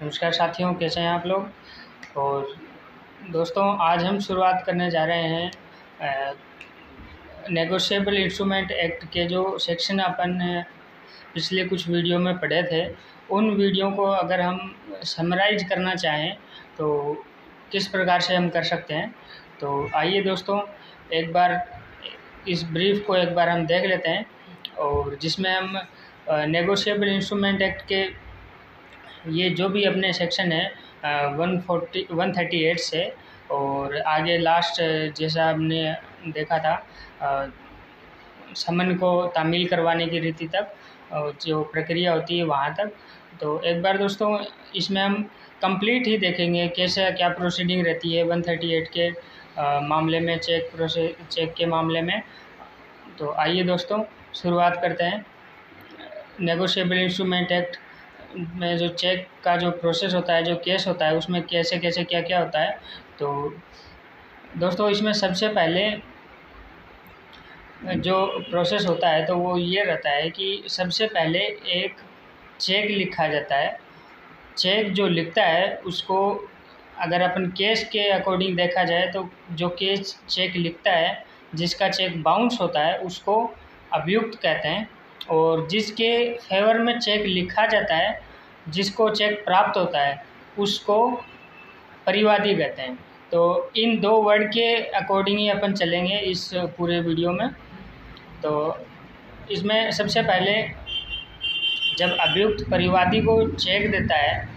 नमस्कार साथियों, कैसे हैं आप लोग। और दोस्तों, आज हम शुरुआत करने जा रहे हैं नेगोशिएबल इंस्ट्रूमेंट एक्ट के जो सेक्शन अपन पिछले कुछ वीडियो में पढ़े थे, उन वीडियो को अगर हम समराइज करना चाहें तो किस प्रकार से हम कर सकते हैं। तो आइए दोस्तों, एक बार इस ब्रीफ को एक बार हम देख लेते हैं, और जिसमें हम नेगोशिएबल इंस्ट्रूमेंट एक्ट के ये जो भी अपने सेक्शन है 138 से और आगे लास्ट जैसा हमने देखा था समन को तामील करवाने की रीति तक, जो प्रक्रिया होती है वहाँ तक। तो एक बार दोस्तों इसमें हम कंप्लीट ही देखेंगे कैसे क्या प्रोसीडिंग रहती है 138 के मामले में, चेक के मामले में। तो आइए दोस्तों शुरुआत करते हैं। नेगोशिएबल इंस्ट्रूमेंट एक्ट में जो चेक का जो प्रोसेस होता है, जो केस होता है, उसमें कैसे कैसे क्या क्या होता है। तो दोस्तों इसमें सबसे पहले जो प्रोसेस होता है तो वो ये रहता है कि सबसे पहले एक चेक लिखा जाता है। चेक जो लिखता है उसको अगर अपन केस के अकॉर्डिंग देखा जाए तो जो केस चेक लिखता है, जिसका चेक बाउंस होता है, उसको अभियुक्त कहते हैं। और जिसके फेवर में चेक लिखा जाता है, जिसको चेक प्राप्त होता है, उसको परिवादी कहते हैं। तो इन दो वर्ड के अकॉर्डिंग ही अपन चलेंगे इस पूरे वीडियो में। तो इसमें सबसे पहले जब अभियुक्त परिवादी को चेक देता है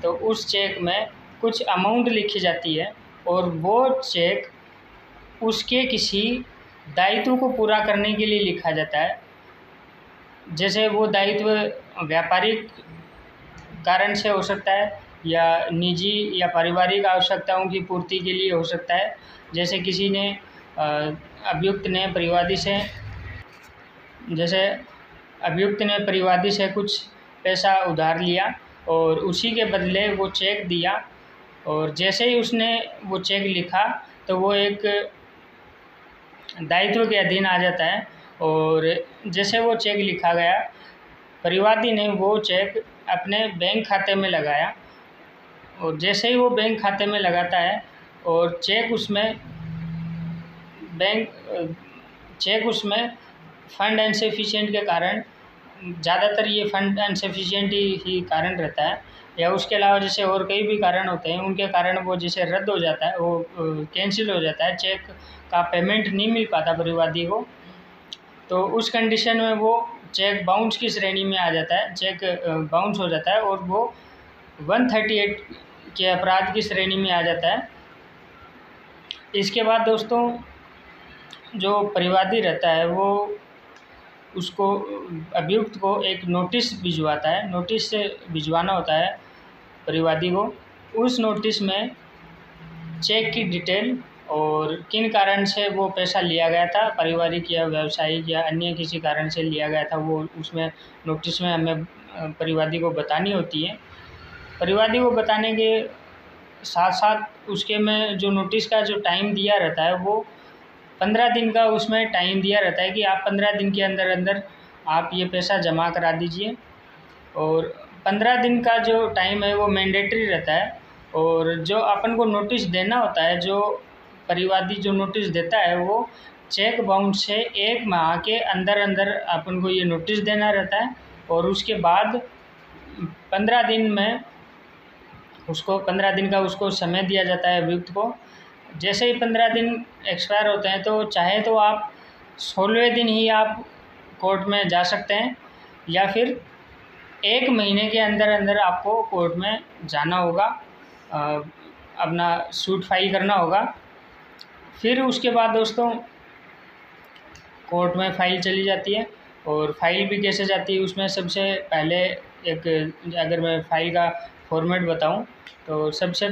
तो उस चेक में कुछ अमाउंट लिखी जाती है, और वो चेक उसके किसी दायित्व को पूरा करने के लिए लिखा जाता है। जैसे वो दायित्व व्यापारिक कारण से हो सकता है या निजी या पारिवारिक आवश्यकताओं की पूर्ति के लिए हो सकता है। जैसे किसी ने अभियुक्त ने परिवादी से कुछ पैसा उधार लिया और उसी के बदले वो चेक दिया, और जैसे ही उसने वो चेक लिखा तो वो एक दायित्व के अधीन आ जाता है। और जैसे वो चेक लिखा गया, परिवादी ने वो चेक अपने बैंक खाते में लगाया, और जैसे ही वो बैंक खाते में लगाता है और चेक उसमें फंड इनसफिशिएंट के कारण, ज़्यादातर ये फंड इनसफिशिएंट ही कारण रहता है, या उसके अलावा जैसे और कई भी कारण होते हैं, उनके कारण वो जैसे रद्द हो जाता है, वो कैंसिल हो जाता है, चेक का पेमेंट नहीं मिल पाता परिवादी को। तो उस कंडीशन में वो चेक बाउंस की श्रेणी में आ जाता है, चेक बाउंस हो जाता है और वो 138 के अपराध की श्रेणी में आ जाता है। इसके बाद दोस्तों जो परिवादी रहता है वो उसको अभियुक्त को एक नोटिस भिजवाता है। नोटिस से भिजवाना होता है परिवादी को। उस नोटिस में चेक की डिटेल और किन कारण से वो पैसा लिया गया था, पारिवारिक या व्यावसायिक या अन्य किसी कारण से लिया गया था, वो उसमें नोटिस में हमें परिवादी को बतानी होती है। परिवादी को बताने के साथ साथ उसके में जो नोटिस का जो टाइम दिया रहता है वो 15 दिन का उसमें टाइम दिया रहता है कि आप 15 दिन के अंदर अंदर आप ये पैसा जमा करा दीजिए। और 15 दिन का जो टाइम है वो मैंडेटरी रहता है। और जो अपन को नोटिस देना होता है, जो परिवादी जो नोटिस देता है, वो चेक बाउंस से 1 माह के अंदर अंदर अपन को ये नोटिस देना रहता है। और उसके बाद 15 दिन में उसको 15 दिन का उसको समय दिया जाता है अभियुक्त को। जैसे ही 15 दिन एक्सपायर होते हैं तो चाहे तो आप 16वें दिन ही आप कोर्ट में जा सकते हैं, या फिर 1 महीने के अंदर अंदर आपको कोर्ट में जाना होगा, अपना सूट फाइल करना होगा। फिर उसके बाद दोस्तों कोर्ट में फ़ाइल चली जाती है। और फाइल भी कैसे जाती है, उसमें सबसे पहले अगर मैं फ़ाइल का फॉर्मेट बताऊं तो सबसे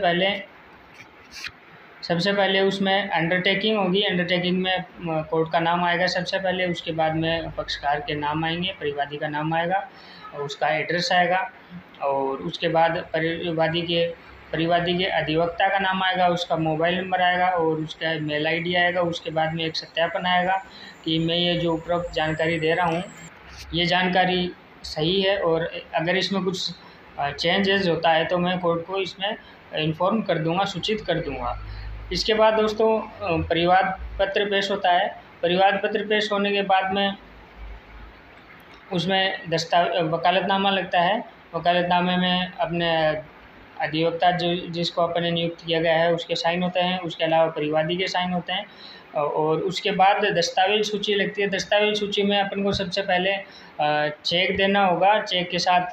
पहले उसमें अंडरटेकिंग होगी। अंडरटेकिंग में कोर्ट का नाम आएगा सबसे पहले, उसके बाद में पक्षकार के नाम आएंगे, परिवादी का नाम आएगा और उसका एड्रेस आएगा, और उसके बाद परिवादी के अधिवक्ता का नाम आएगा, उसका मोबाइल नंबर आएगा और उसका मेल आईडी आएगा। उसके बाद में एक सत्यापन आएगा कि मैं ये जो उपरोक्त जानकारी दे रहा हूँ ये जानकारी सही है, और अगर इसमें कुछ चेंजेस होता है तो मैं कोर्ट को इसमें इन्फॉर्म कर दूंगा, सूचित कर दूंगा। इसके बाद दोस्तों परिवाद पत्र पेश होता है। परिवाद पत्र पेश होने के बाद में उसमें वकालतनामा लगता है। वकालतनामे में अपने अधिवक्ता जिसको अपने नियुक्त किया गया है उसके साइन होते हैं, उसके अलावा परिवादी के साइन होते हैं। और उसके बाद दस्तावेज सूची लगती है। दस्तावेज सूची में अपन को सबसे पहले चेक देना होगा, चेक के साथ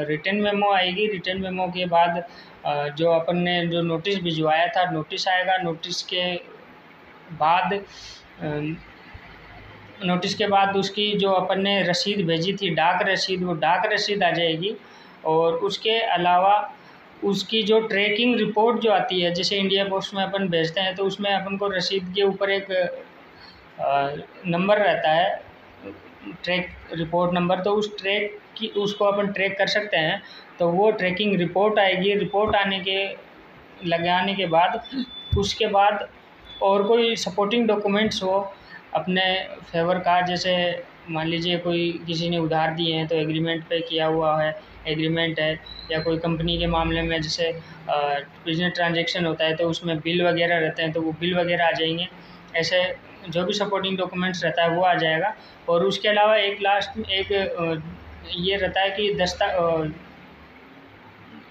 रिटन मेमो आएगी। रिटन मेमो के बाद जो अपन ने जो नोटिस भिजवाया था नोटिस आएगा। नोटिस के बाद उसकी जो अपन ने रसीद भेजी थी डाक रसीद, वो डाक रसीद आ जाएगी। और उसके अलावा उसकी जो ट्रैकिंग रिपोर्ट जो आती है, जैसे इंडिया पोस्ट में अपन भेजते हैं तो उसमें अपन को रसीद के ऊपर एक नंबर रहता है, ट्रैक रिपोर्ट नंबर। तो उस ट्रैक की उसको अपन ट्रैक कर सकते हैं। तो वो ट्रैकिंग रिपोर्ट आएगी। रिपोर्ट लगाने के बाद उसके बाद और कोई सपोर्टिंग डॉक्यूमेंट्स हो अपने फेवर का, जैसे मान लीजिए कोई किसी ने उधार दिए हैं तो एग्रीमेंट पे किया हुआ है, एग्रीमेंट है, या कोई कंपनी के मामले में जैसे बिजनेस ट्रांजैक्शन होता है तो उसमें बिल वगैरह रहते हैं तो वो बिल वगैरह आ जाएंगे। ऐसे जो भी सपोर्टिंग डॉक्यूमेंट्स रहता है वो आ जाएगा। और उसके अलावा एक लास्ट में एक ये रहता है कि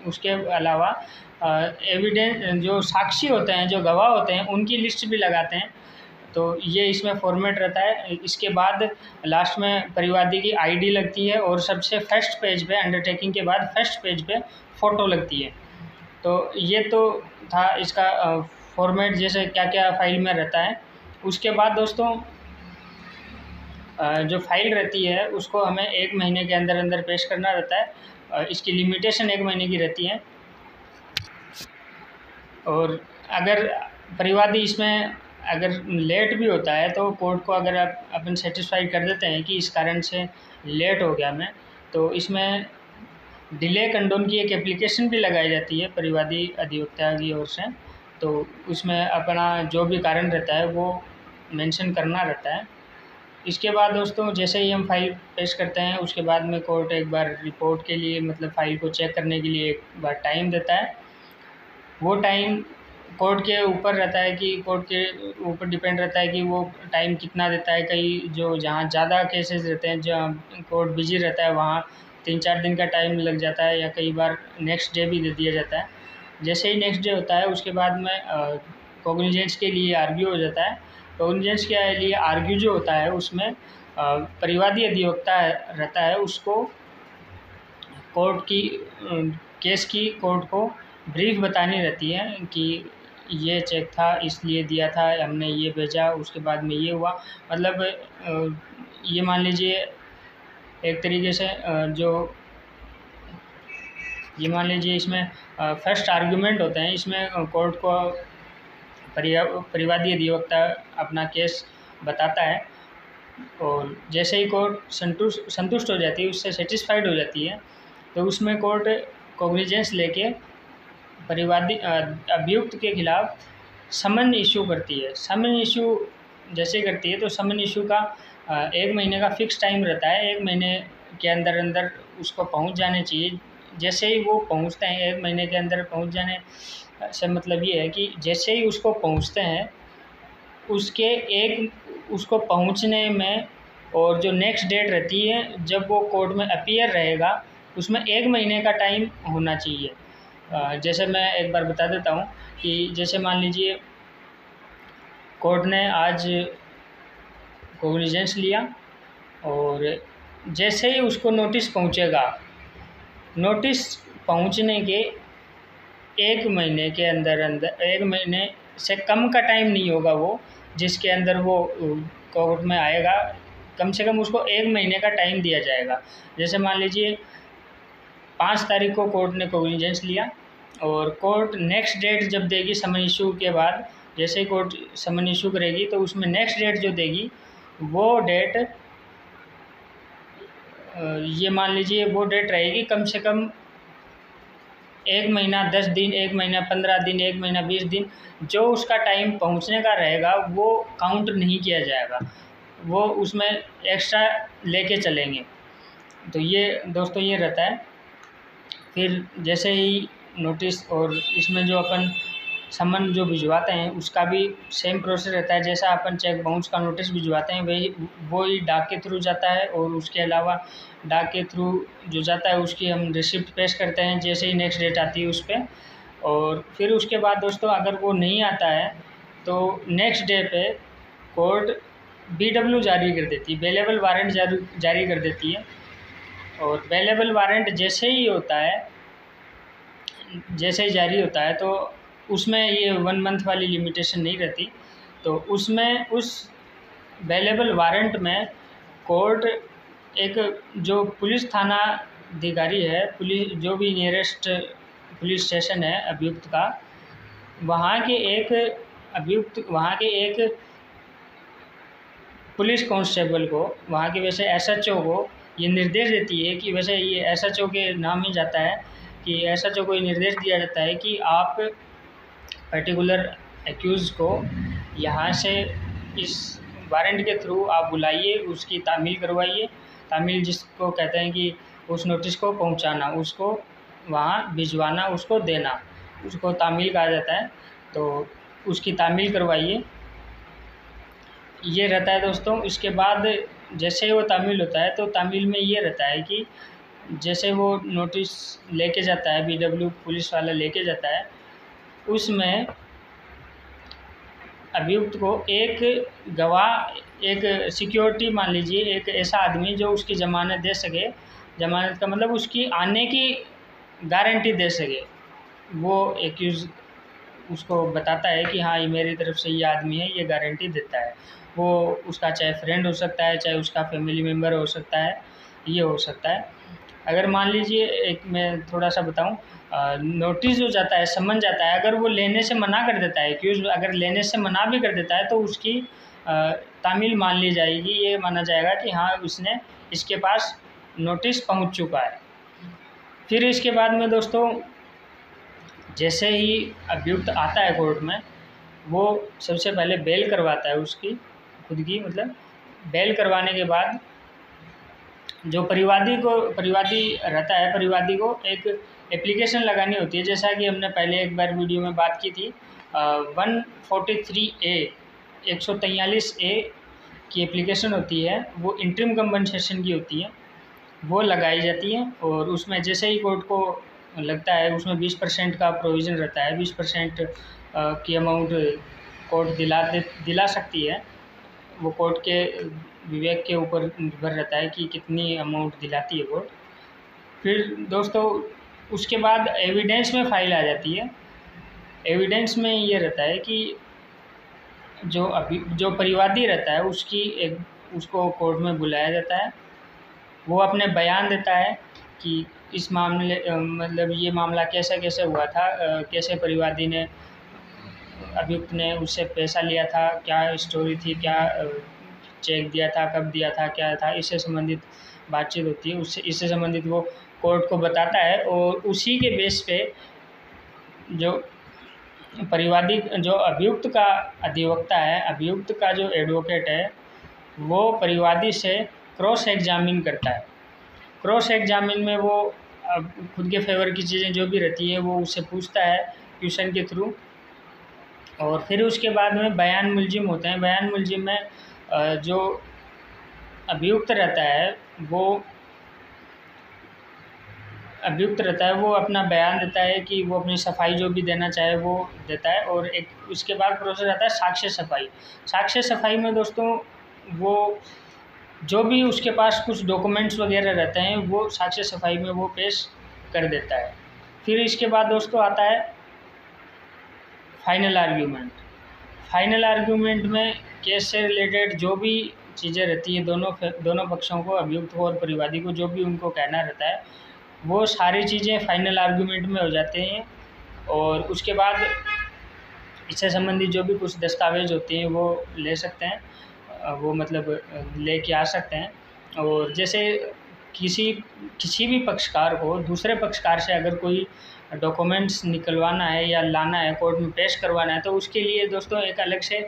उसके अलावा एविडेंस जो साक्षी होते हैं, जो गवाह होते हैं, उनकी लिस्ट भी लगाते हैं। तो ये इसमें फॉर्मेट रहता है। इसके बाद लास्ट में परिवादी की आईडी लगती है और सबसे फर्स्ट पेज पे अंडरटेकिंग के बाद फर्स्ट पेज पे फ़ोटो लगती है। तो ये तो था इसका फॉर्मेट, जैसे क्या क्या फाइल में रहता है। उसके बाद दोस्तों जो फाइल रहती है उसको हमें 1 महीने के अंदर अंदर पेश करना रहता है। इसकी लिमिटेशन 1 महीने की रहती है। और अगर परिवादी इसमें अगर लेट भी होता है तो कोर्ट को अगर अपन सेटिस्फाई कर देते हैं कि इस कारण से लेट हो गया मैं, तो इसमें डिले कंडोन की एक एप्लीकेशन भी लगाई जाती है परिवादी अधिवक्ता की ओर से। तो उसमें अपना जो भी कारण रहता है वो मेंशन करना रहता है। इसके बाद दोस्तों जैसे ही हम फाइल पेश करते हैं उसके बाद में कोर्ट एक बार रिपोर्ट के लिए, मतलब फ़ाइल को चेक करने के लिए एक बार टाइम देता है। वो टाइम कोर्ट के ऊपर रहता है कि कोर्ट के ऊपर डिपेंड रहता है कि वो टाइम कितना देता है। कई जो जहाँ ज़्यादा केसेस रहते हैं, जहाँ कोर्ट बिजी रहता है, वहाँ 3-4 दिन का टाइम लग जाता है, या कई बार नेक्स्ट डे भी दे दिया जाता है। जैसे ही नेक्स्ट डे होता है उसके बाद में कॉग्निजेंस के लिए आर्ग्यू हो जाता है। कॉग्निजेंस के लिए आर्ग्यू जो होता है उसमें परिवादी अधिवक्ता रहता है, उसको कोर्ट की केस की कोर्ट को ब्रीफ बतानी रहती है कि ये चेक था, इसलिए दिया था, हमने ये भेजा, उसके बाद में ये हुआ। मतलब ये मान लीजिए एक तरीके से ये मान लीजिए इसमें फर्स्ट आर्गुमेंट होते हैं। इसमें कोर्ट को परिवादी अधिवक्ता अपना केस बताता है और जैसे ही कोर्ट संतुष्ट हो जाती है, उससे सेटिस्फाइड हो जाती है, तो उसमें कोर्ट कॉग्निजेंस लेके परिवादी अभियुक्त के खिलाफ समन इशू करती है। समन इशू जैसे करती है तो समन इशू का 1 महीने का फिक्स टाइम रहता है। 1 महीने के अंदर अंदर उसको पहुंच जाने चाहिए। जैसे ही वो पहुंचते हैं 1 महीने के अंदर पहुंच जाने से मतलब ये है कि जैसे ही उसको पहुंचते हैं उसको पहुंचने में और जो नेक्स्ट डेट रहती है जब वो कोर्ट में अपीयर रहेगा उसमें 1 महीने का टाइम होना चाहिए। जैसे मैं एक बार बता देता हूँ कि जैसे मान लीजिए कोर्ट ने आज कॉग्निजेंस लिया और जैसे ही उसको नोटिस पहुँचेगा, नोटिस पहुँचने के 1 महीने के अंदर 1 महीने से कम का टाइम नहीं होगा वो जिसके अंदर वो कोर्ट में आएगा। कम से कम उसको 1 महीने का टाइम दिया जाएगा। जैसे मान लीजिए 5 तारीख को कोर्ट ने कॉग्निजेंस लिया और कोर्ट नेक्स्ट डेट जब देगी समन इशू के बाद, जैसे ही कोर्ट समन इशू करेगी तो उसमें नेक्स्ट डेट जो देगी वो डेट ये मान लीजिए वो डेट रहेगी कम से कम 1 महीना 10 दिन, 1 महीना 15 दिन, 1 महीना 20 दिन। जो उसका टाइम पहुंचने का रहेगा वो काउंट नहीं किया जाएगा, वो उसमें एक्स्ट्रा लेके चलेंगे। तो ये दोस्तों ये रहता है। फिर जैसे ही नोटिस और इसमें जो अपन समन जो भिजवाते हैं उसका भी सेम प्रोसेस रहता है। जैसा अपन चेक बाउंस का नोटिस भिजवाते हैं वो ही डाक के थ्रू जाता है, और उसके अलावा डाक के थ्रू जो जाता है उसकी हम रिसिप्ट पेश करते हैं जैसे ही नेक्स्ट डेट आती है उस पर। और फिर उसके बाद दोस्तों अगर वो नहीं आता है तो नेक्स्ट डे पे कोर्ट BW जारी कर देती है, बेलेबल वारंट जारी कर देती है। और बेलेबल वारंट जैसे ही जारी होता है तो उसमें ये 1 मंथ वाली लिमिटेशन नहीं रहती। तो उसमें उस बेलेबल वारंट में कोर्ट एक जो पुलिस थाना अधिकारी है, पुलिस जो भी नियरेस्ट पुलिस स्टेशन है अभियुक्त का, वहाँ के एक पुलिस कांस्टेबल को, वहाँ के वैसे SHO को ये निर्देश देती है कि वैसे ये SHO के नाम ही जाता है कि SHO को ये निर्देश दिया जाता है कि आप पर्टिकुलर एक्यूज़ को यहाँ से इस वारंट के थ्रू आप बुलाइए, उसकी तामील करवाइए। तामील जिसको कहते हैं कि उस नोटिस को पहुँचाना, उसको वहाँ भिजवाना, उसको देना, उसको तामील कहा जाता है। तो उसकी तामील करवाइए, ये रहता है दोस्तों। इसके बाद जैसे ही वो तामील होता है तो तामील में ये रहता है कि जैसे वो नोटिस लेके जाता है, BW पुलिस वाला लेके जाता है, उसमें अभियुक्त को एक गवाह, एक सिक्योरिटी मान लीजिए, एक ऐसा आदमी जो उसकी ज़मानत दे सके, ज़मानत का मतलब उसकी आने की गारंटी दे सके, वो एक्यूज़ उसको बताता है कि हाँ ये मेरी तरफ से ये आदमी है, ये गारंटी देता है। वो उसका चाहे फ्रेंड हो सकता है, चाहे उसका फैमिली मेम्बर हो सकता है, ये हो सकता है। अगर मान लीजिए एक मैं थोड़ा सा बताऊं, नोटिस जो जाता है, समन जाता है, अगर वो लेने से मना कर देता है, एक्यूज अगर लेने से मना भी कर देता है तो उसकी तामील मान ली जाएगी। ये माना जाएगा कि हाँ उसने, इसके पास नोटिस पहुंच चुका है। फिर इसके बाद में दोस्तों जैसे ही अभियुक्त आता है कोर्ट में, वो सबसे पहले बेल करवाता है उसकी खुद की, मतलब बेल करवाने के बाद जो परिवादी रहता है, परिवादी को एक एप्लीकेशन लगानी होती है। जैसा कि हमने पहले एक बार वीडियो में बात की थी, 143A 143A की एप्लीकेशन होती है, वो इंटरिम कंपनसेशन की होती है, वो लगाई जाती है। और उसमें जैसे ही कोर्ट को लगता है, उसमें 20% का प्रोविज़न रहता है, 20% की अमाउंट कोर्ट दिला सकती है। वो कोर्ट के विवेक के ऊपर निर्भर रहता है कि कितनी अमाउंट दिलाती है कोर्ट। फिर दोस्तों उसके बाद एविडेंस में फ़ाइल आ जाती है। एविडेंस में ये रहता है कि जो परिवादी रहता है उसको कोर्ट में बुलाया जाता है। वो अपने बयान देता है कि इस मामले मतलब ये मामला कैसे कैसे हुआ था, कैसे परिवादी ने, अभियुक्त ने उससे पैसा लिया था, क्या स्टोरी थी, क्या चेक दिया था, कब दिया था, क्या था, इससे संबंधित बातचीत होती है। इससे संबंधित वो कोर्ट को बताता है। और उसी के बेस पे जो परिवादी, जो अभियुक्त का अधिवक्ता है, अभियुक्त का जो एडवोकेट है, वो परिवादी से क्रॉस एग्जामिन करता है। क्रॉस एग्जामिन में वो खुद के फेवर की चीज़ें जो भी रहती है वो उससे पूछता है क्वेश्चन के थ्रू। और फिर उसके बाद में बयान मुलजिम होते हैं। बयान मुलजिम में जो अभियुक्त रहता है वो अपना बयान देता है कि वो अपनी सफाई जो भी देना चाहे वो देता है। और एक उसके बाद प्रोसेस आता है साक्ष्य सफाई। साक्ष्य सफाई में दोस्तों वो जो भी उसके पास कुछ डॉक्यूमेंट्स वगैरह रहते हैं वो साक्ष्य सफाई में वो पेश कर देता है। फिर इसके बाद दोस्तों आता है फाइनल आर्ग्यूमेंट। फाइनल आर्ग्यूमेंट में केस से रिलेटेड जो भी चीज़ें रहती है, दोनों पक्षों को, अभियुक्त को और परिवादी को, जो भी उनको कहना रहता है वो सारी चीज़ें फाइनल आर्ग्यूमेंट में हो जाते हैं। और उसके बाद इससे संबंधित जो भी कुछ दस्तावेज होते हैं वो ले सकते हैं, वो मतलब लेके आ सकते हैं। और जैसे किसी भी पक्षकार को दूसरे पक्षकार से अगर कोई डॉक्यूमेंट्स निकलवाना है या लाना है, कोर्ट में पेश करवाना है, तो उसके लिए दोस्तों एक अलग से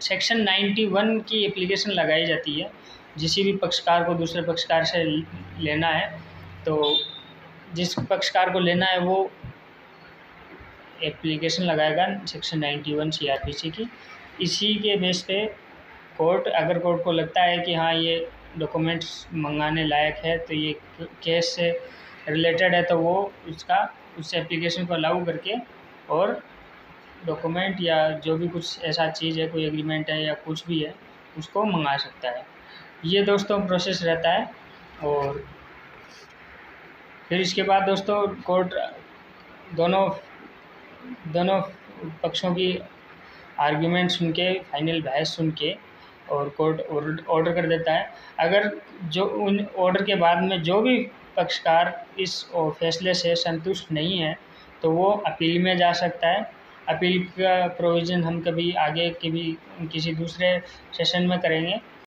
सेक्शन 91 की एप्लीकेशन लगाई जाती है। किसी भी पक्षकार को दूसरे पक्षकार से लेना है तो जिस पक्षकार को लेना है वो एप्लीकेशन लगाएगा सेक्शन 91 CRPC की। इसी के बेस पे अगर कोर्ट को लगता है कि हाँ ये डॉक्यूमेंट्स मंगाने लायक है, तो ये केस से रिलेटेड है, तो वो उस एप्लीकेशन को अलाउ करके और डॉक्यूमेंट या जो भी कुछ ऐसा चीज़ है, कोई एग्रीमेंट है या कुछ भी है, उसको मंगा सकता है। ये दोस्तों प्रोसेस रहता है। और फिर इसके बाद दोस्तों कोर्ट दोनों पक्षों की आर्ग्यूमेंट सुन के, फाइनल बहस सुन के, और कोर्ट ऑर्डर कर देता है। अगर जो उन ऑर्डर के बाद में जो भी पक्षकार इस फैसले से संतुष्ट नहीं है, तो वो अपील में जा सकता है। अपील का प्रोविज़न हम कभी आगे किसी दूसरे सेशन में करेंगे।